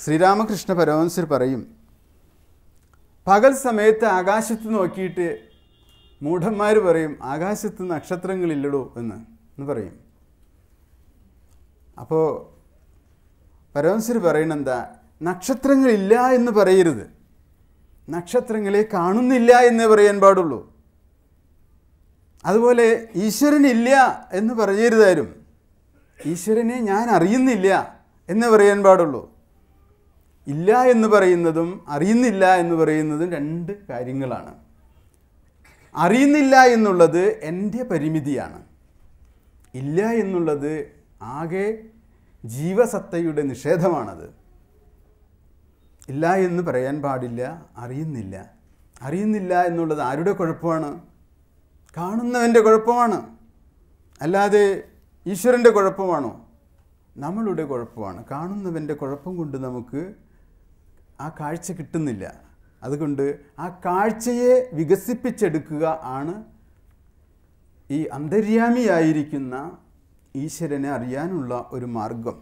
ശ്രീരാമകൃഷ്ണ പരമഹംസർ പറയും, പകൽ സമയത്ത് ആകാശത്ത് നോക്കിയിട്ട് മൂഢന്മാർ പറയും ആകാശത്ത് നക്ഷത്രങ്ങളില്ലടോ എന്ന് പറയും. അപ്പോൾ പരമഹംസർ പറയണെന്താ, നക്ഷത്രങ്ങളില്ല എന്ന് പറയരുത്, നക്ഷത്രങ്ങളെ കാണുന്നില്ല എന്നേ പറയാൻ പാടുള്ളൂ. അതുപോലെ ഈശ്വരനില്ല എന്ന് പറയരുതാരും, ഈശ്വരനെ ഞാൻ അറിയുന്നില്ല എന്ന് പറയാൻ പാടുള്ളൂ. ഇല്ല എന്ന് പറയുന്നതും അറിയുന്നില്ല എന്ന് പറയുന്നതും രണ്ട് കാര്യങ്ങളാണ്. അറിയുന്നില്ല എന്നുള്ളത് എൻ്റെ പരിമിതിയാണ്, ഇല്ല എന്നുള്ളത് ആകെ ജീവസത്തയുടെ നിഷേധമാണത്. ഇല്ല എന്ന് പറയാൻ പാടില്ല, അറിയുന്നില്ല. അറിയുന്നില്ല എന്നുള്ളത് ആരുടെ കുഴപ്പമാണ്? കാണുന്നവൻ്റെ കുഴപ്പമാണ്, അല്ലാതെ ഈശ്വരൻ്റെ കുഴപ്പമാണോ? നമ്മളുടെ കുഴപ്പമാണ്. കാണുന്നവൻ്റെ കുഴപ്പം കൊണ്ട് നമുക്ക് ആ കാഴ്ച കിട്ടുന്നില്ല. അതുകൊണ്ട് ആ കാഴ്ചയെ വികസിപ്പിച്ചെടുക്കുക ആണ് ഈ അന്തര്യാമിയായിരിക്കുന്ന ഈശ്വരനെ അറിയാനുള്ള ഒരു മാർഗം.